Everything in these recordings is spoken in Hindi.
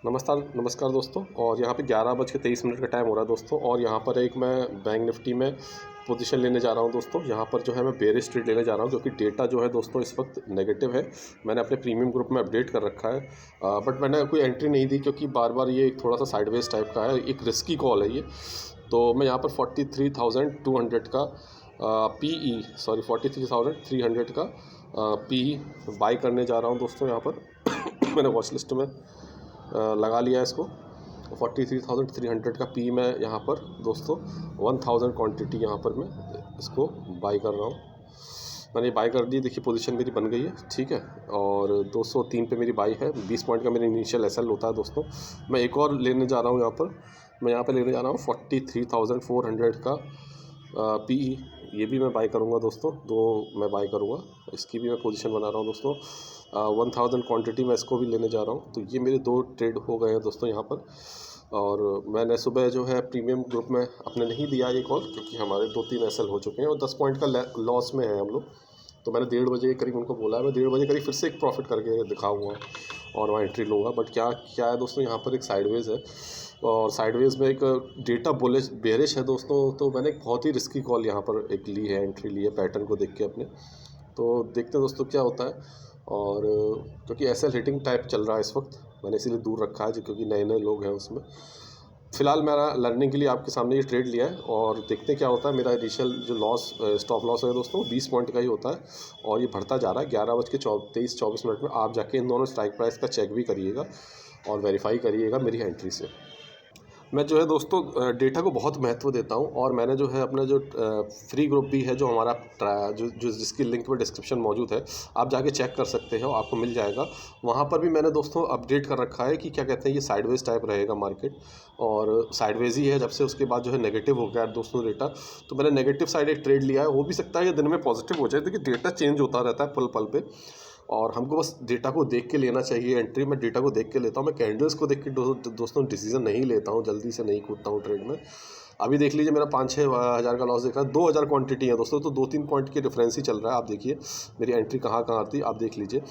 नमस्कार नमस्कार दोस्तों। और यहाँ पे 11:23 का टाइम हो रहा है दोस्तों। और यहाँ पर एक मैं बैंक निफ्टी में पोजीशन लेने जा रहा हूँ दोस्तों। यहाँ पर जो है मैं बेयरिश ट्रेड लेने जा रहा हूँ क्योंकि डेटा जो है दोस्तों इस वक्त नेगेटिव है। मैंने अपने प्रीमियम ग्रुप में अपडेट कर रखा है, बट मैंने कोई एंट्री नहीं दी क्योंकि बार बार ये थोड़ा सा साइडवेज टाइप का है, एक रिस्की कॉल है ये। तो मैं यहाँ पर 43,200 का PE 43,300 का PE बाई करने जा रहा हूँ दोस्तों। यहाँ पर मैंने वॉच लिस्ट में लगा लिया है इसको। 43,300 का पी मैं यहाँ पर दोस्तों 1000 क्वांटिटी यहाँ पर मैं इसको बाई कर रहा हूँ। मैंने बाई कर दी, देखिए पोजीशन मेरी बन गई है, ठीक है। और 203 पे मेरी बाई है। 20 पॉइंट का मेरा इनिशियल एसएल होता है दोस्तों। मैं एक और लेने जा रहा हूँ यहाँ पर। मैं यहाँ पर लेने जा रहा हूँ 43,400 का PE। ये भी मैं बाई करूँगा दोस्तों, दो मैं बाई करूँगा। इसकी भी मैं पोजीशन बना रहा हूँ दोस्तों। 1000 क्वांटिटी मैं इसको भी लेने जा रहा हूँ। तो ये मेरे दो ट्रेड हो गए हैं दोस्तों यहाँ पर। और मैंने सुबह जो है प्रीमियम ग्रुप में अपने नहीं दिया ये कॉल क्योंकि हमारे 2-3 एसएल हो चुके हैं और 10 पॉइंट का लॉस में है हम लोग। तो मैंने 1:30 बजे के करीब उनको बोला है, मैं 1:30 बजे करीब फिर से एक प्रॉफिट करके दिखाऊंगा और वहाँ एंट्री लूँगा। बट क्या क्या है दोस्तों, यहाँ पर एक साइडवेज है और साइडवेज में एक डेटा बुलिश बेरिश है दोस्तों। तो मैंने एक बहुत ही रिस्की कॉल यहाँ पर एक ली है, एंट्री ली है पैटर्न को देख के अपने। तो देखते हैं दोस्तों क्या होता है। और क्योंकि एसएल हिटिंग टाइप चल रहा है इस वक्त, मैंने इसीलिए दूर रखा है क्योंकि नए नए लोग हैं उसमें। फ़िलहाल मेरा लर्निंग के लिए आपके सामने ये ट्रेड लिया है और देखते हैं क्या होता है। मेरा इनिशियल जो लॉस स्टॉप लॉस है दोस्तों 20 पॉइंट का ही होता है और ये बढ़ता जा रहा है। 11:23-24 में आप जाके इन दोनों स्ट्राइक प्राइस का चेक भी करिएगा और वेरीफाई करिएगा मेरी एंट्री से। मैं जो है दोस्तों डेटा को बहुत महत्व देता हूँ और मैंने जो है अपना जो फ्री ग्रुप भी है जो हमारा जो जिसकी लिंक में डिस्क्रिप्शन मौजूद है, आप जाके चेक कर सकते हो, आपको मिल जाएगा। वहाँ पर भी मैंने दोस्तों अपडेट कर रखा है कि क्या कहते हैं ये साइडवेज टाइप रहेगा मार्केट। और साइडवेज ही है जब से, उसके बाद जो है नेगेटिव हो गया दोस्तों डेटा। तो मैंने नेगेटिव साइड एक ट्रेड लिया है। हो भी सकता है ये दिन में पॉजिटिव हो जाए, देखिए डेटा चेंज होता रहता है पल पल पे और हमको बस डेटा को देख के लेना चाहिए एंट्री। मैं डेटा को देख के लेता हूँ, मैं कैंडल्स को देख के दोस्तों डिसीजन नहीं लेता हूँ, जल्दी से नहीं कूदता हूँ ट्रेड में। अभी देख लीजिए मेरा 5-6 हज़ार का लॉस दिख रहा है। 2000 क्वांटिटी है दोस्तों, तो 2-3 पॉइंट की डिफरेंस ही चल रहा है। आप देखिए मेरी एंट्री कहाँ कहाँ आती है, आप देख लीजिए।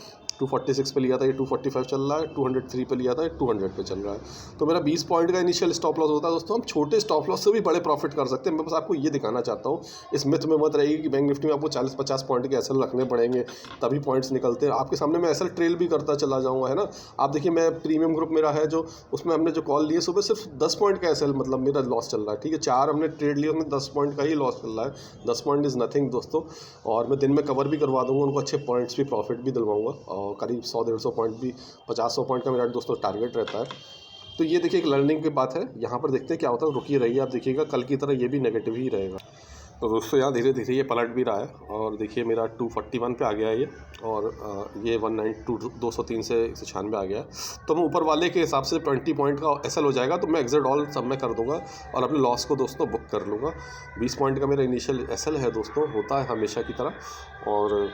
246 पे लिया था, ये 245 चल रहा है। 203 पे लिया था, ये 200 पे चल रहा है। तो मेरा 20 पॉइंट का इनिशियल स्टॉप लॉस होता है दोस्तों। हम छोटे स्टॉप लॉस से भी बड़े प्रॉफिट कर सकते हैं। मैं बस आपको ये दिखाना चाहता हूँ, इस मिथ में मत रहिए कि बैंक निफ्टी में आपको 40-50 पॉइंट के एसएल रखने पड़ेंगे तभी पॉइंट्स निकलते हैं। आपके सामने मैं एसएल ट्रेल भी करता चला जाऊँगा, है ना। आप देखिए मैं प्रीमियम ग्रुप मेरा है जो, उसमें हमने जो कॉल लिए सुबह सिर्फ 10 पॉइंट का एसएल मतलब मेरा लॉस चल रहा है, ठीक है। 4 हमने ट्रेड लिए, उसमें 10 पॉइंट का ही लॉस चल रहा है। 10 पॉइंट इज़ नथिंग दोस्तों। और मैं दिन में कवर भी करवा दूंगा उनको, अच्छे पॉइंट्स भी प्रॉफिट भी दिलवाऊंगा और करीब 100-150 पॉइंट भी 50-100 पॉइंट का मेरा दोस्तों टारगेट रहता है। तो ये देखिए एक लर्निंग की बात है। यहाँ पर देखते हैं क्या होता है, रुकिए रहिए, आप देखिएगा कल की तरह ये भी नेगेटिव ही रहेगा। तो दोस्तों यहाँ धीरे धीरे ये पलट भी रहा है और देखिए मेरा 241 पे आ गया है ये। और ये 203 से 196 आ गया है। तो मैं ऊपर वाले के हिसाब से 20 पॉइंट का एसएल हो जाएगा तो मैं एग्जिट ऑल सब में कर दूंगा और अपने लॉस को दोस्तों बुक कर लूँगा। 20 पॉइंट का मेरा इनिशियल एसएल है दोस्तों, होता है हमेशा की तरह। और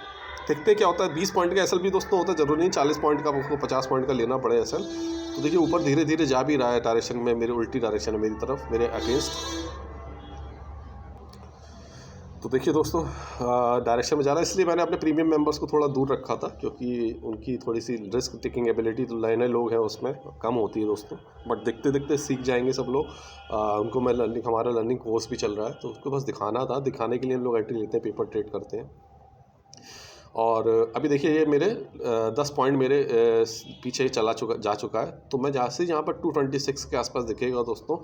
देखते हैं क्या होता है। 20 पॉइंट का एसएल भी दोस्तों होता है, जरूरी नहीं 40 पॉइंट का आपको 50 पॉइंट का लेना पड़े एसएल। तो देखिए ऊपर धीरे धीरे जा भी रहा है डायरेक्शन में, मेरी उल्टी डायरेक्शन है मेरी तरफ, मेरे अगेंस्ट। तो देखिए दोस्तों डायरेक्शन में जा रहा है, इसलिए मैंने अपने प्रीमियम मेंबर्स को थोड़ा दूर रखा था क्योंकि उनकी थोड़ी सी रिस्क टेकिंग एबिलिटी तो नए नए लोग हैं उसमें कम होती है दोस्तों। बट देखते देखते सीख जाएंगे सब लोग। उनको मैं लर्निंग, हमारा लर्निंग कोर्स भी चल रहा है तो उसको बस दिखाना था, दिखाने के लिए हम लोग एंट्री लेते हैं, पेपर ट्रेड करते हैं। और अभी देखिए ये मेरे 10 पॉइंट मेरे पीछे जा चुका है। तो मैं जहाँ से यहाँ पर 226 के आसपास दिखेगा दोस्तों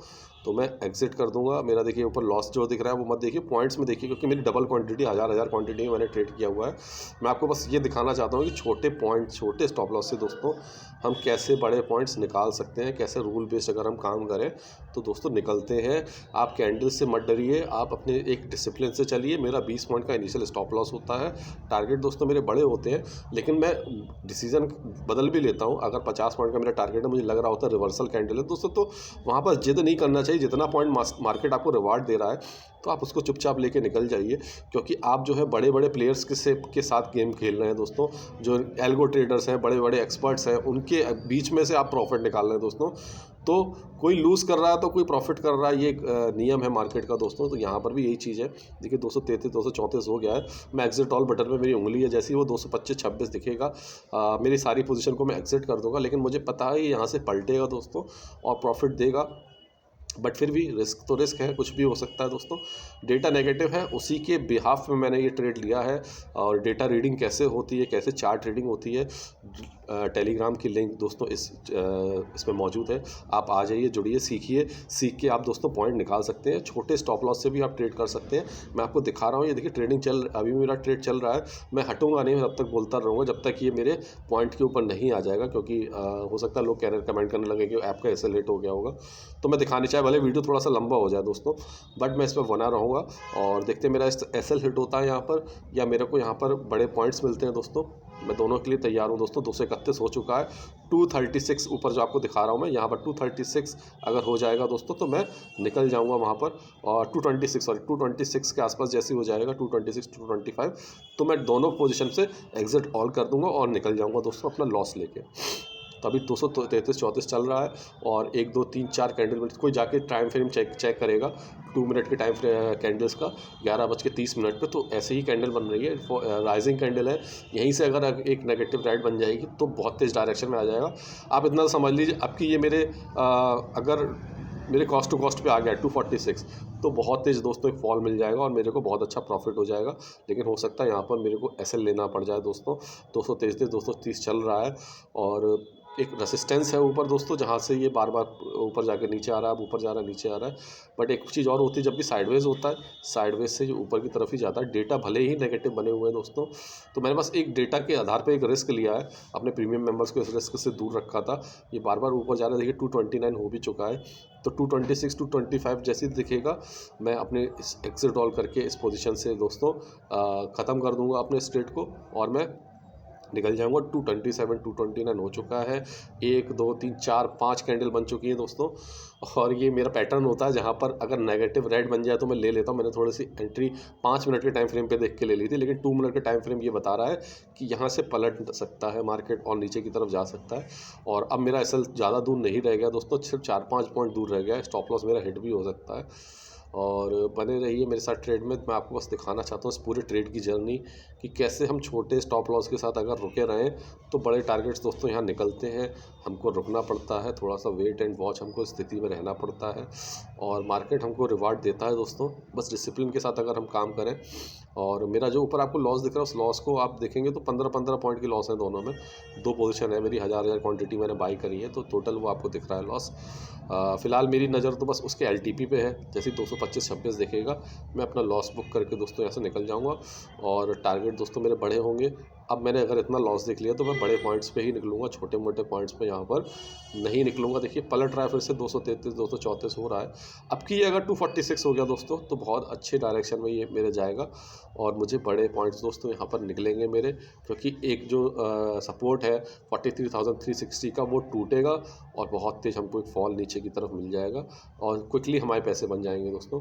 तो मैं एग्जिट कर दूंगा। मेरा देखिए ऊपर लॉस जो दिख रहा है वो मत देखिए, पॉइंट्स में देखिए क्योंकि मेरी डबल क्वांटिटी, हज़ार क्वांटिटी में मैंने ट्रेड किया हुआ है। मैं आपको बस ये दिखाना चाहता हूँ कि छोटे पॉइंट, छोटे स्टॉप लॉस से दोस्तों हम कैसे बड़े पॉइंट्स निकाल सकते हैं, कैसे रूल बेस्ड अगर हम काम करें तो दोस्तों निकलते हैं। आप कैंडल से मत डरिए, आप अपने एक डिसिप्लिन से चलिए। मेरा 20 पॉइंट का इनिशियल स्टॉप लॉस होता है। टारगेट दोस्तों मेरे बड़े होते हैं लेकिन मैं डिसीजन बदल भी लेता हूँ। अगर 50 पॉइंट का मेरा टारगेट है, मुझे लग रहा होता है रिवर्सल कैंडल है दोस्तों, तो वहाँ पर जिद नहीं करना चाहिए। जाइए, जितना पॉइंट मार्केट आपको रिवार्ड दे रहा है तो आप उसको चुपचाप लेके निकल जाइए, क्योंकि आप जो है बड़े बड़े प्लेयर्स के साथ गेम खेल रहे हैं दोस्तों। जो एल्गो ट्रेडर्स हैं, बड़े बड़े एक्सपर्ट्स हैं, उनके बीच में से आप प्रॉफिट निकाल रहे हैं दोस्तों। तो कोई लूज़ कर रहा है तो कोई प्रॉफिट कर रहा है, ये एक नियम है मार्केट का दोस्तों। तो यहाँ पर भी यही चीज़ है। देखिए 233 234 हो गया है। मैं एग्जिट ऑल बटन पे मेरी उंगली है, जैसे ही वो 225 26 दिखेगा मेरी सारी पोजीशन को मैं एग्जिट कर दूंगा। लेकिन मुझे पता है यहाँ से पलटेगा दोस्तों और प्रॉफिट देगा, बट फिर भी रिस्क तो रिस्क है, कुछ भी हो सकता है दोस्तों। डेटा नेगेटिव है, उसी के बिहाफ में मैंने ये ट्रेड लिया है। और डेटा रीडिंग कैसे होती है, कैसे चार्ट रीडिंग होती है, टेलीग्राम की लिंक दोस्तों इसमें मौजूद है। आप आ जाइए, जुड़िए, सीखिए। सीख के आप दोस्तों पॉइंट निकाल सकते हैं। छोटे स्टॉप लॉस से भी आप ट्रेड कर सकते हैं। मैं आपको दिखा रहा हूँ, ये देखिए ट्रेडिंग अभी मेरा ट्रेड चल रहा है। मैं हटूंगा नहीं, तब तक बोलता रहूँगा जब तक ये मेरे पॉइंट के ऊपर नहीं आ जाएगा, क्योंकि हो सकता है लोग कमेंट करने लगे कि ऐप का ऐसे लेट हो गया होगा। तो मैं दिखाने चाहे भले वीडियो थोड़ा सा लंबा हो जाए दोस्तों, बट मैं इस पर बना रहूँगा। और देखते मेरा एसएल हिट होता है यहाँ पर, या मेरे को यहाँ पर बड़े पॉइंट्स मिलते हैं दोस्तों। मैं दोनों के लिए तैयार हूँ दोस्तों। 231 हो चुका है। 236 ऊपर जो आपको दिखा रहा हूँ मैं यहाँ पर, 236 अगर हो जाएगा दोस्तों तो मैं निकल जाऊँगा वहाँ पर। और 226 के आसपास जैसे हो जाएगा, 226 225, तो मैं दोनों पोजीशन से एग्जिट ऑल कर दूंगा और निकल जाऊँगा दोस्तों अपना लॉस लेके। तो अभी 233 34 चल रहा है, और 1 2 3 4 कैंडल मिनट, कोई जाके टाइम फ्रेम चेक करेगा 2 मिनट के टाइम कैंडल्स का 11:30 पे, तो ऐसे ही कैंडल बन रही है, राइजिंग कैंडल है। यहीं से अगर एक नेगेटिव राइट बन जाएगी तो बहुत तेज़ डायरेक्शन में आ जाएगा। आप इतना समझ लीजिए, आपकी ये अगर मेरे कॉस्ट टू कॉस्ट पे आ गया 246, तो बहुत तेज़ दोस्तों एक फॉल मिल जाएगा और मेरे को बहुत अच्छा प्रॉफिट हो जाएगा। लेकिन हो सकता है यहाँ पर मेरे को एसएल लेना पड़ जाए दोस्तों। 233 230 चल रहा है, और एक रेसिस्टेंस है ऊपर दोस्तों, जहाँ से ये बार बार ऊपर जाकर नीचे आ रहा है, अब ऊपर जा रहा है, नीचे आ रहा है। बट एक चीज़ और होती है, जब भी साइडवेज होता है, साइडवेज से जो ऊपर की तरफ ही जाता है। डेटा भले ही नेगेटिव बने हुए हैं दोस्तों, तो मैंने बस एक डेटा के आधार पर एक रिस्क लिया है, अपने प्रीमियम मेंबर्स को इस रिस्क से दूर रखा था। ये बार बार ऊपर जा रहा है, देखिए 229 हो भी चुका है। तो 226 225 जैसे दिखेगा, मैं अपने इस एग्जिट ऑल करके इस पोजीशन से दोस्तों ख़त्म कर दूंगा अपने इस ट्रेड को, और मैं निकल जाऊंगा। 227 229 हो चुका है। 1 2 3 4 5 कैंडल बन चुकी है दोस्तों, और ये मेरा पैटर्न होता है, जहाँ पर अगर नेगेटिव रेड बन जाए तो मैं ले लेता हूँ। मैंने थोड़ी सी एंट्री 5 मिनट के टाइम फ्रेम पे देख के ले ली थी, लेकिन 2 मिनट का टाइम फ्रेम ये बता रहा है कि यहाँ से पलट सकता है मार्केट और नीचे की तरफ जा सकता है। और अब मेरा एसएल ज़्यादा दूर नहीं रह गया दोस्तों, सिर्फ 4-5 पॉइंट दूर रह गया है। स्टॉप लॉस मेरा हिट भी हो सकता है। और बने रहिए मेरे साथ ट्रेड में। मैं आपको बस दिखाना चाहता हूँ इस पूरे ट्रेड की जर्नी, कि कैसे हम छोटे स्टॉप लॉस के साथ अगर रुके रहें तो बड़े टारगेट्स दोस्तों यहाँ निकलते हैं। हमको रुकना पड़ता है, थोड़ा सा वेट एंड वॉच, हमको स्थिति में रहना पड़ता है, और मार्केट हमको रिवार्ड देता है दोस्तों, बस डिसिप्लिन के साथ अगर हम काम करें। और मेरा जो ऊपर आपको लॉस दिख रहा है, उस लॉस को आप देखेंगे तो 15-15 पॉइंट की लॉस है दोनों में। 2 पोजीशन है मेरी, 1000 क्वांटिटी मैंने बाई करी है, तो टोटल वो आपको दिख रहा है लॉस। फ़िलहाल मेरी नज़र तो बस उसके एलटीपी पे है। जैसे 225 26 देखेगा, मैं अपना लॉस बुक करके दोस्तों यहाँ से निकल जाऊँगा, और टारगेट दोस्तों मेरे बड़े होंगे। अब मैंने अगर इतना लॉस देख लिया तो मैं बड़े पॉइंट्स पे ही निकलूँगा, छोटे मोटे पॉइंट्स पे यहाँ पर नहीं निकलूँगा। देखिए पलट रहा है फिर से, 233 234 हो रहा है। अब की अगर 246 हो गया दोस्तों तो बहुत अच्छे डायरेक्शन में ये मेरे जाएगा, और मुझे बड़े पॉइंट्स दोस्तों यहाँ पर निकलेंगे मेरे, क्योंकि एक जो सपोर्ट है 43,360 का, वो टूटेगा और बहुत तेज़ हमको एक फॉल नीचे की तरफ मिल जाएगा, और क्विकली हमारे पैसे बन जाएंगे दोस्तों।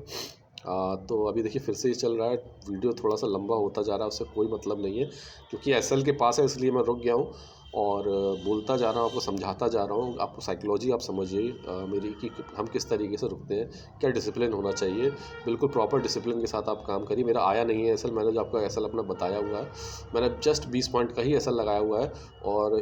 तो अभी देखिए फिर से ये चल रहा है। वीडियो थोड़ा सा लंबा होता जा रहा है, उससे कोई मतलब नहीं है, क्योंकि एसएल के पास है इसलिए मैं रुक गया हूँ, और बोलता जा रहा हूँ, आपको समझाता जा रहा हूँ। आपको साइकोलॉजी आप समझिए मेरी, कि हम किस तरीके से रुकते हैं, क्या डिसिप्लिन होना चाहिए। बिल्कुल प्रॉपर डिसिप्लिन के साथ आप काम करिए। मेरा आया नहीं है एसएल, मैंने जो आपका एसएल अपना बताया हुआ है, मैंने जस्ट 20 पॉइंट का ही एसएल लगाया हुआ है। और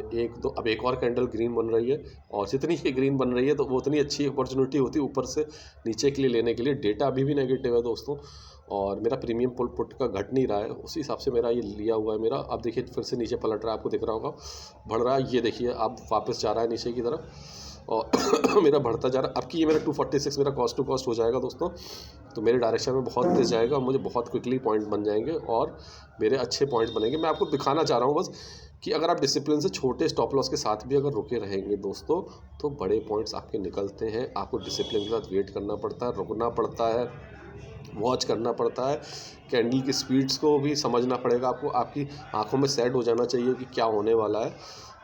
अब एक और कैंडल ग्रीन बन रही है, और जितनी ही ग्रीन बन रही है तो वो उतनी अच्छी अपॉर्चुनिटी होती है ऊपर से नीचे के लिए लेने के लिए। डेटा अभी भी नेगेटिव है दोस्तों, और मेरा प्रीमियम पुट का घट नहीं रहा है, उसी हिसाब से मेरा ये लिया हुआ है मेरा। अब देखिए फिर से नीचे पलट रहा है, आपको दिख रहा होगा, बढ़ रहा है। ये देखिए अब वापस जा रहा है नीचे की तरफ, और मेरा बढ़ता जा रहा है। अब की ये मेरा 246 मेरा कॉस्ट टू कॉस्ट हो जाएगा दोस्तों, तो मेरे डायरेक्शन में बहुत तेज जाएगा, और मुझे बहुत क्विकली पॉइंट बन जाएंगे, और मेरे अच्छे पॉइंट बनेंगे। मैं आपको दिखाना चाह रहा हूँ बस, कि अगर आप डिसिप्लिन से छोटे स्टॉप लॉस के साथ भी अगर रुके रहेंगे दोस्तों, तो बड़े पॉइंट्स आपके निकलते हैं। आपको डिसिप्लिन के साथ वेट करना पड़ता है, रुकना पड़ता है, वॉच करना पड़ता है, कैंडल की स्पीड्स को भी समझना पड़ेगा आपको। आपकी आंखों में सेट हो जाना चाहिए कि क्या होने वाला है।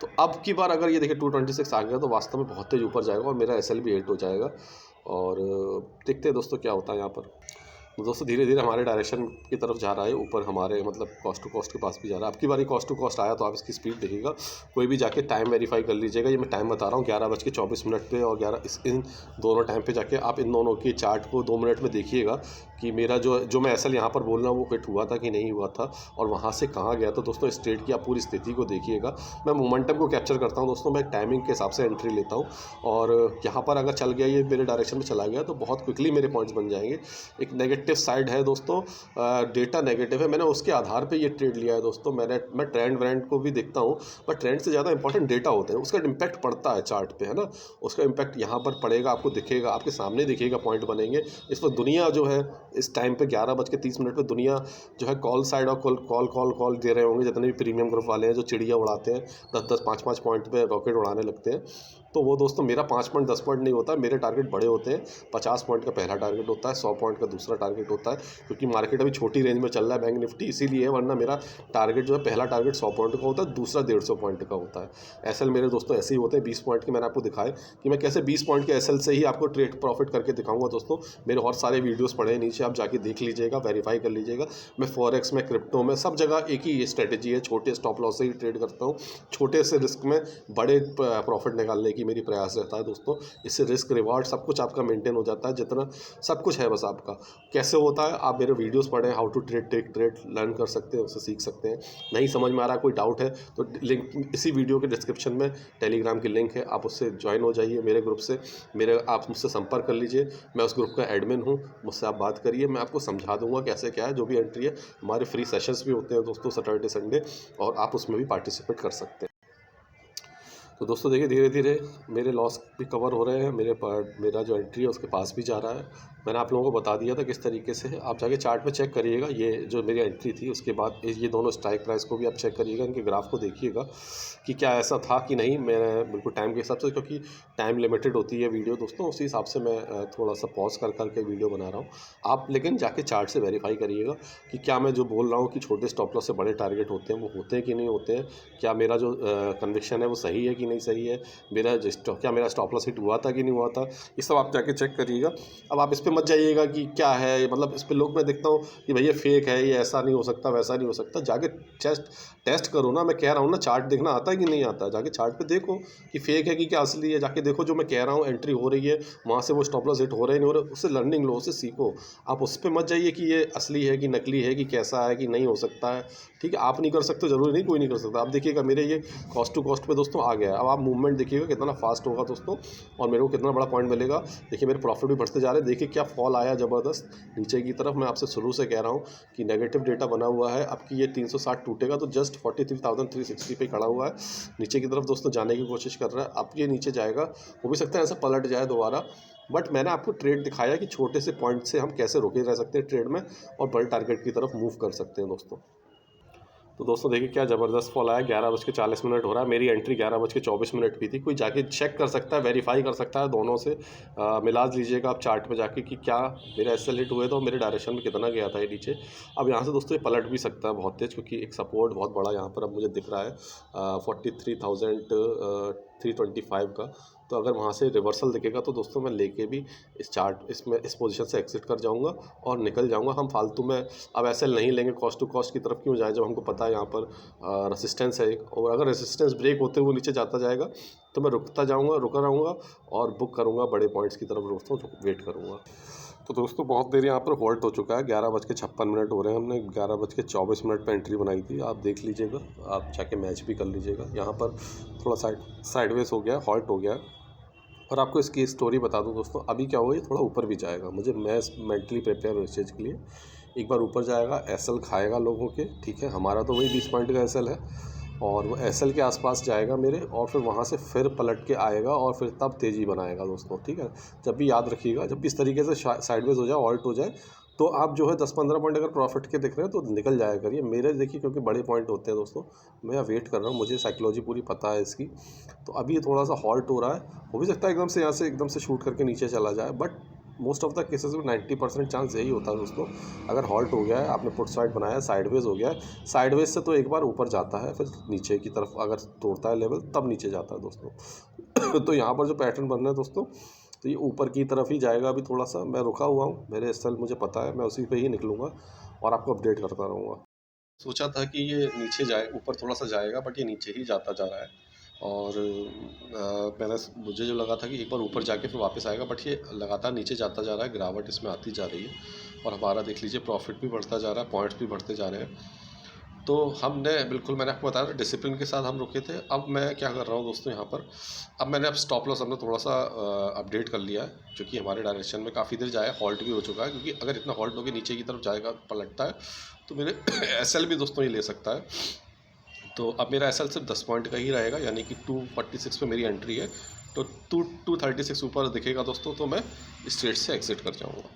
तो अब की बार अगर ये देखिए 226 आ गया तो वास्तव में बहुत तेज ऊपर जाएगा, और मेरा एसएल भी हिट हो जाएगा। और देखते हैं दोस्तों क्या होता है यहाँ पर। तो दोस्तों धीरे धीरे हमारे डायरेक्शन की तरफ जा रहा है, ऊपर हमारे मतलब कॉस्ट टू कॉस्ट के पास भी जा रहा है। अब की बारी कॉस्ट टू कॉस्ट आया तो आप इसकी स्पीड देखिएगा, कोई भी जाके टाइम वेरीफाई कर लीजिएगा। ये मैं टाइम बता रहा हूँ 11:24 पे और 11 इन दोनों टाइम पे जाके आप इन दोनों की चार्ट को 2 मिनट में देखिएगा कि मेरा जो मैं एसएल यहाँ पर बोल रहा हूँ वो फिट हुआ था कि नहीं हुआ था और वहाँ से कहाँ गया। तो दोस्तों इस ट्रेड की आप पूरी स्थिति को देखिएगा। मैं मोमेंटम को कैप्चर करता हूँ दोस्तों, मैं टाइमिंग के हिसाब से एंट्री लेता हूँ और यहाँ पर अगर चल गया ये मेरे डायरेक्शन में चला गया तो बहुत क्विकली मेरे पॉइंट्स बन जाएंगे। एक नेगेटिव साइड है दोस्तों, डेटा नेगेटिव है, मैंने उसके आधार पे ये ट्रेड लिया है दोस्तों। मैं ट्रेंड व्रेंड को भी देखता हूँ, पर ट्रेंड से ज़्यादा इंपॉर्टेंट डेटा होते हैं, उसका इम्पैक्ट पड़ता है चार्ट पे, है ना। उसका इम्पैक्ट यहाँ पर पड़ेगा, आपको दिखेगा, आपके सामने दिखेगा, पॉइंट बनेंगे। इस पर दुनिया जो है इस टाइम पे 11:30 पे दुनिया जो है कॉल साइड और कॉल दे रहे होंगे। जितने भी प्रीमियम ग्रुप वाले हैं जो चिड़िया उड़ाते हैं 10-10 5-5 पॉइंट पे रॉकेट उड़ाने लगते हैं, तो वो दोस्तों मेरा 5 पॉइंट 10 पॉइंट नहीं होता, मेरे टारगेट बड़े होते हैं। 50 पॉइंट का पहला टारगेट होता है, 100 पॉइंट का दूसरा टारगेट होता है, क्योंकि मार्केट अभी छोटी रेंज में चल रहा है बैंक निफ्टी इसीलिए, वरना मेरा टारगेट जो है पहला टारगेट 100 पॉइंट का होता है, दूसरा 150 पॉइंट का होता है। एसएल मेरे दोस्तों ऐसे ही होते हैं 20 पॉइंट के। मैंने आपको दिखाया कि मैं कैसे 20 पॉइंट के एसएल से ही आपको ट्रेड प्रॉफिट करके दिखाऊंगा दोस्तों। मेरे और सारे वीडियोस पड़े हैं नीचे, आप जाके देख लीजिएगा, वेरीफाई कर लीजिएगा। मैं फॉरेक्स में, क्रिप्टो में, सब जगह एक ही स्ट्रेटेजी है, छोटे स्टॉप लॉस से ही ट्रेड करता हूँ। छोटे से रिस्क में बड़े प्रॉफिट निकालने की मेरी प्रयास रहता है दोस्तों। इससे रिस्क रिवार्ड सब कुछ आपका मेंटेन हो जाता है, जितना सब कुछ है बस आपका। कैसे होता है आप मेरे वीडियोस पढ़ें, how to trade tech trade learn कर सकते हैं, उससे सीख सकते हैं। नहीं समझ में आ रहा, कोई डाउट है तो लिंक इसी वीडियो के डिस्क्रिप्शन में टेलीग्राम की लिंक है, आप उससे ज्वाइन हो जाइए मेरे ग्रुप से। आप मुझसे संपर्क कर लीजिए, मैं उस ग्रुप का एडमिन हूँ, मुझसे आप बात करिए, मैं आपको समझा दूंगा कैसे क्या है। जो भी एंट्री है, हमारे फ्री सेशंस भी होते हैं दोस्तों सैटरडे संडे, और आप उसमें भी पार्टिसिपेट कर सकते हैं। तो दोस्तों देखिए धीरे धीरे मेरे लॉस भी कवर हो रहे हैं, मेरा जो एंट्री है उसके पास भी जा रहा है। मैंने आप लोगों को बता दिया था किस तरीके से है, आप जाके चार्ट पे चेक करिएगा। ये जो मेरी एंट्री थी उसके बाद ये दोनों स्ट्राइक प्राइस को भी आप चेक करिएगा, इनके ग्राफ को देखिएगा कि क्या ऐसा था कि नहीं। मैं बिल्कुल टाइम के हिसाब से, क्योंकि टाइम लिमिटेड होती है वीडियो दोस्तों, उसी हिसाब से मैं थोड़ा सा पॉज कर करके वीडियो बना रहा हूँ। आप लेकिन जाके चार्ट से वेरीफाई करिएगा कि क्या मैं जो बोल रहा हूँ कि छोटे स्टॉप लॉस से बड़े टारगेट होते हैं वो होते हैं कि नहीं होते हैं। क्या मेरा जो कन्विक्शन है वो सही है कि नहीं सही है, क्या मेरा स्टॉप लॉस हिट हुआ था कि नहीं हुआ था, ये सब आप जाके चेक करिएगा। अब आप इस पर मत जाइएगा कि क्या है, मतलब इस पर लोग मैं देखता हूँ कि भैया फेक है, ये ऐसा नहीं हो सकता, वैसा नहीं हो सकता। जाके टेस्ट करो ना, मैं कह रहा हूँ ना, चार्ट देखना आता है कि नहीं आता है, जाके चार्ट पे देखो कि फेक है कि क्या असली है। जाके देखो जो मैं कह रहा हूँ एंट्री हो रही है, वहाँ से वो स्टॉप लॉस हिट हो रहे नहीं हो रहे, उससे लर्निंग लो, उससे सीखो। आप उस पर मत जाइए कि ये असली है कि नकली है कि कैसा है कि नहीं हो सकता है। ठीक है, आप नहीं कर सकते ज़रूरी नहीं कोई नहीं कर सकता। आप देखिएगा मेरे ये कॉस्ट टू कॉस्ट पे दोस्तों आ गया है। अब आप मूवमेंट देखिएगा कितना फास्ट होगा दोस्तों, और मेरे को कितना बड़ा पॉइंट मिलेगा। देखिए मेरे प्रॉफिट भी बढ़ते जा रहे हैं, देखिए क्या फॉल आया ज़बरदस्त नीचे की तरफ। मैं आपसे शुरू से कह रहा हूँ कि नेगेटिव डेटा बना हुआ है। आपकी ये 360 टूटेगा तो जस्ट 43,360 पे खड़ा हुआ है, नीचे की तरफ दोस्तों जाने की कोशिश कर रहा है। अब ये नीचे जाएगा, हो भी सकता है ऐसा पलट जाए दोबारा, बट मैंने आपको ट्रेड दिखाया कि छोटे से पॉइंट से हम कैसे रुके रह सकते हैं ट्रेड में और बड़े टारगेट की तरफ मूव कर सकते हैं दोस्तों। तो दोस्तों देखिए क्या ज़बरदस्त फॉल आया, 11:40 हो रहा है। मेरी एंट्री 11:24 की थी। कोई जाके चेक कर सकता है, वेरीफाई कर सकता है, दोनों से मिला लीजिएगा आप चार्ट पे जाके कि क्या मेरा एसएल हिट हुए तो मेरे डायरेक्शन में कितना गया था ये नीचे। अब यहाँ से दोस्तों ये पलट भी सकता है बहुत तेज़, क्योंकि एक सपोर्ट बहुत बड़ा यहाँ पर अब मुझे दिख रहा है 43,325 का। तो अगर वहाँ से रिवर्सल दिखेगा तो दोस्तों मैं लेके भी इस पोजीशन से एग्जिट कर जाऊँगा और निकल जाऊँगा। हम फालतू में अब एसएल नहीं लेंगे, कॉस्ट टू कॉस्ट की तरफ क्यों जाए जब हमको पता है यहाँ पर रेसिस्टेंस है एक, और अगर रेसिस्टेंस ब्रेक होते हुए नीचे जाता जाएगा तो मैं रुका रहूँगा और बुक करूँगा बड़े पॉइंट्स की तरफ दोस्तों, वेट करूँगा। तो दोस्तों बहुत देर यहाँ पर होल्ड हो चुका है, 11:56 हो रहे हैं। हमने 11:24 पर एंट्री बनाई थी, आप देख लीजिएगा, आप जाके मैच भी कर लीजिएगा। यहाँ पर थोड़ा साइडवेज हो गया, हॉल्ट हो गया। और आपको इसकी स्टोरी बता दूं दोस्तों, अभी क्या हुआ, ये थोड़ा ऊपर भी जाएगा। मैं मेंटली प्रिपेयर हूँ इस चीज़ के लिए। एक बार ऊपर जाएगा, एसएल खाएगा लोगों के, ठीक है, हमारा तो वही 20 पॉइंट का एसएल है, और वो एसएल के आसपास जाएगा मेरे, और फिर वहाँ से फिर पलट के आएगा और फिर तब तेज़ी बनाएगा दोस्तों। ठीक है, जब भी याद रखिएगा, जब भी इस तरीके से साइडवेज हो जाए, ऑल्ट हो जाए, तो आप जो है 10-15 पॉइंट अगर प्रॉफिट के दिख रहे हैं तो निकल जाया करिए। मेरे देखिए क्योंकि बड़े पॉइंट होते हैं दोस्तों, मैं वेट कर रहा हूँ, मुझे साइकोलॉजी पूरी पता है इसकी। तो अभी ये थोड़ा सा हॉल्ट हो रहा है, हो भी सकता है एकदम से यहाँ से एकदम से शूट करके नीचे चला जाए, but most of the cases में 90% चांस यही होता है दोस्तों। अगर हॉल्ट हो गया है, आपने पुट साइड बनाया, साइडवेज हो गया है, साइडवेज से तो एक बार ऊपर जाता है, फिर नीचे की तरफ अगर तोड़ता है लेवल तब नीचे जाता है दोस्तों। तो यहाँ पर जो पैटर्न बन रहा है दोस्तों, तो ये ऊपर की तरफ ही जाएगा। अभी थोड़ा सा मैं रुका हुआ हूँ, मेरे एसएल मुझे पता है, मैं उसी पे ही निकलूँगा और आपको अपडेट करता रहूँगा। सोचा था कि ये नीचे जाए, ऊपर थोड़ा सा जाएगा, बट ये नीचे ही जाता जा रहा है। और मुझे जो लगा था कि एक बार ऊपर जाके फिर वापस आएगा, बट ये लगातार नीचे जाता जा रहा है, गिरावट इसमें आती जा रही है। और हमारा देख लीजिए प्रॉफिट भी बढ़ता जा रहा है, पॉइंट्स भी बढ़ते जा रहे हैं। तो हमने बिल्कुल, मैंने आपको बताया डिसिप्लिन के साथ हम रुके थे। अब मैं क्या कर रहा हूँ दोस्तों यहाँ पर, अब मैंने अब स्टॉप लॉस हमने थोड़ा सा अपडेट कर लिया है, जो कि हमारे डायरेक्शन में काफ़ी देर जाए, हॉल्ट भी हो चुका है। क्योंकि अगर इतना हॉल्ट होकर नीचे की तरफ जाएगा, पलटता है, तो मेरे एसएल भी दोस्तों ये ले सकता है। तो अब मेरा एसएल सिर्फ 10 पॉइंट का ही रहेगा, यानी कि 246 पे मेरी एंट्री है। तो 236 ऊपर दिखेगा दोस्तों, तो मैं इस ट्रेड से एग्जिट कर जाऊँगा।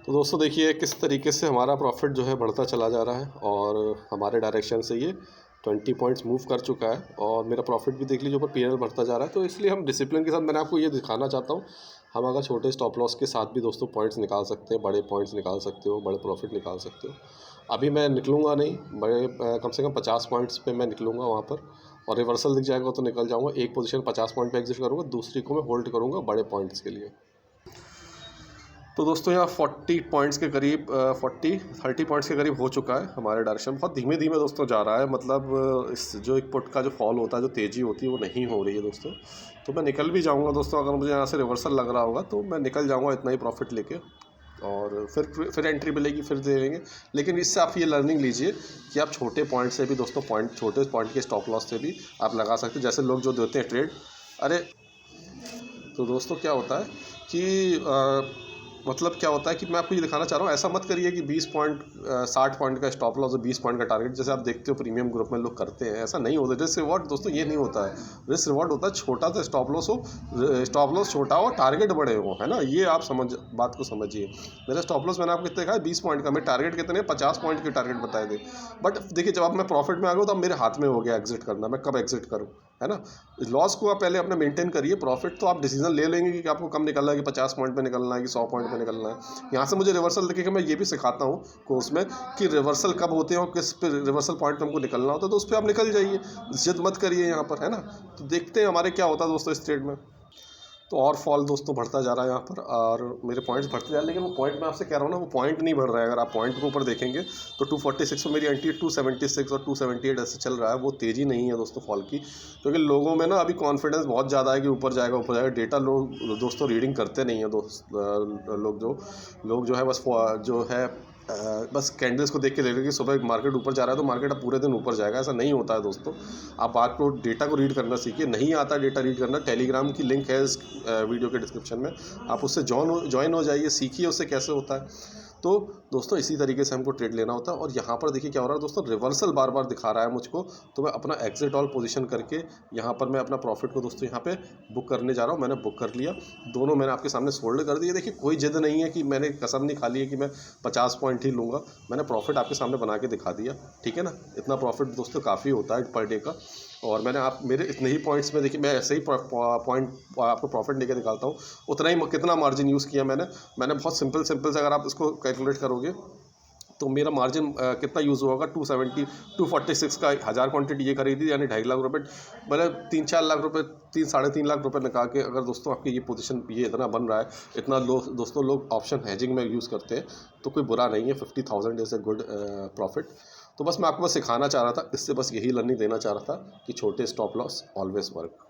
तो दोस्तों देखिए किस तरीके से हमारा प्रॉफिट जो है बढ़ता चला जा रहा है, और हमारे डायरेक्शन से ये 20 पॉइंट्स मूव कर चुका है, और मेरा प्रॉफिट भी देख लीजिए ऊपर पीएनएल बढ़ता जा रहा है। तो इसलिए हम डिसिप्लिन के साथ, मैंने आपको ये दिखाना चाहता हूँ, हम अगर छोटे स्टॉप लॉस के साथ भी दोस्तों पॉइंट्स निकाल सकते हैं, बड़े पॉइंट्स निकाल सकते हो, बड़े प्रॉफिट निकाल सकते हो। अभी मैं निकलूँगा नहीं, बड़े कम से कम 50 पॉइंट्स पे मैं निकलूँगा वहाँ पर, और रिवर्सल दिख जाएगा तो निकल जाऊँगा। एक पोजीशन 50 पॉइंट पे एग्जिट करूँगा, दूसरी को मैं होल्ड करूँगा बड़े पॉइंट्स के लिए। तो दोस्तों यहाँ 40 पॉइंट्स के करीब 30 पॉइंट्स के करीब हो चुका है हमारे डायरेक्शन। बहुत धीमे धीमे दोस्तों जा रहा है, मतलब इस जो एक पुट का जो फॉल होता है, जो तेज़ी होती है, वो नहीं हो रही है दोस्तों। तो मैं निकल भी जाऊँगा दोस्तों, अगर मुझे यहाँ से रिवर्सल लग रहा होगा तो मैं निकल जाऊँगा इतना ही प्रॉफिट लेके, और फिर एंट्री मिलेगी, फिर दे देंगे। लेकिन इससे आप ये लर्निंग लीजिए कि आप छोटे पॉइंट से भी दोस्तों, छोटे पॉइंट के स्टॉप लॉस से भी आप लगा सकते हैं। जैसे लोग जो देते हैं ट्रेड, अरे तो दोस्तों क्या होता है कि मतलब क्या होता है कि मैं आपको ये दिखाना चाह रहा हूँ, ऐसा मत करिए कि 20 पॉइंट 60 पॉइंट का स्टॉप लॉस और 20 पॉइंट का टारगेट, जैसे आप देखते हो प्रीमियम ग्रुप में लोग करते हैं। ऐसा नहीं होता। रिस्क रिवॉर्ड दोस्तों ये नहीं होता है। रिस्क रिवॉर्ड होता है छोटा सा स्टॉप लॉस हो, स्टॉप लॉस छोटा हो, टारगेट बड़े हो, है ना। ये आप बात को समझिए। मेरा स्टॉप लॉस मैंने आपको कितने कहा, 20 पॉइंट का। मैं टारगेट कितने, 50 पॉइंट के टारगेट बताए थे। बट देखिए जब आप मैं प्रॉफिट में आ गया तो अब मेरे हाथ में हो गया एग्जिट करना, मैं कब एग्जिट करूँ, है ना। लॉस को आप पहले अपने मेंटेन करिए, प्रॉफिट तो आप डिसीजन ले लेंगे कि आपको कम निकलना है, कि 50 पॉइंट पे निकलना है, कि 100 पॉइंट पे निकलना है। यहाँ से मुझे रिवर्सल दिखेगा, मैं ये भी सिखाता हूँ कोर्स में कि रिवर्सल कब होते हैं और किस पे रिवर्सल पॉइंट पे हमको निकलना होता है, तो उस पर आप निकल जाइए, जिद मत करिए यहाँ पर, है ना। तो देखते हैं हमारे क्या होता है दोस्तों इस ट्रेड में। तो और फॉल दोस्तों बढ़ता जा रहा है यहाँ पर, और मेरे पॉइंट्स बढ़ते जा रहे हैं। लेकिन वो पॉइंट मैं आपसे कह रहा हूँ ना, वो पॉइंट नहीं बढ़ रहा है। अगर आप पॉइंट के ऊपर देखेंगे तो 246 में मेरी एंट्री, 276 और 278 ऐसे चल रहा है। वो तेज़ी नहीं है दोस्तों फॉल की, क्योंकि लोगों में ना अभी कॉन्फिडेंस बहुत ज़्यादा है कि ऊपर जाएगा, ऊपर जाएगा। डेटा लोग दोस्तों रीडिंग करते नहीं है लोग जो है बस जो है बस कैंडल्स को देख के देख रहे कि सुबह मार्केट ऊपर जा रहा है तो मार्केट अब पूरे दिन ऊपर जाएगा। ऐसा नहीं होता है दोस्तों। आप बात को, डेटा को रीड करना सीखिए। नहीं आता डेटा रीड करना, टेलीग्राम की लिंक है इस वीडियो के डिस्क्रिप्शन में, आप उससे ज्वाइन हो जाइए, सीखिए उससे कैसे होता है। तो दोस्तों इसी तरीके से हमको ट्रेड लेना होता है। और यहाँ पर देखिए क्या हो रहा है दोस्तों, रिवर्सल बार बार दिखा रहा है मुझको, तो मैं अपना एग्जिट ऑल पोजीशन करके यहाँ पर मैं अपना प्रॉफिट को दोस्तों यहाँ पे बुक करने जा रहा हूँ। मैंने बुक कर लिया, दोनों मैंने आपके सामने सोल्ड कर दिए। देखिए कोई जिद नहीं है कि मैंने कसम नहीं खा ली है कि मैं 50 पॉइंट ही लूँगा। मैंने प्रॉफिट आपके सामने बना के दिखा दिया, ठीक है ना। इतना प्रॉफिट दोस्तों काफ़ी होता है पर डे का। और मैंने आप मेरे इतने ही पॉइंट्स में देखिए, मैं ऐसे ही पॉइंट आपको प्रॉफिट लेके निकालता हूँ। उतना ही कितना मार्जिन यूज़ किया मैंने बहुत सिंपल से अगर आप इसको कैलकुलेट करोगे तो मेरा मार्जिन कितना यूज़ होगा, 270 246 का 1000 क्वांटिटी ये खरीदी, यानी 2.5 लाख रुपये, मतलब 3-4 लाख रुपये, 3-3.5 लाख रुपये निकाल के अगर दोस्तों आपकी ये पोजीशन ये इतना बन रहा है, इतना दोस्तों लोग ऑप्शन हेजिंग में यूज़ करते हैं, तो कोई बुरा नहीं है। 50,000 इज़ ए गुड प्रॉफिट। तो बस मैं आपको बस सिखाना चाह रहा था, इससे बस यही लर्निंग देना चाह रहा था कि छोटे स्टॉप लॉस ऑलवेज वर्क।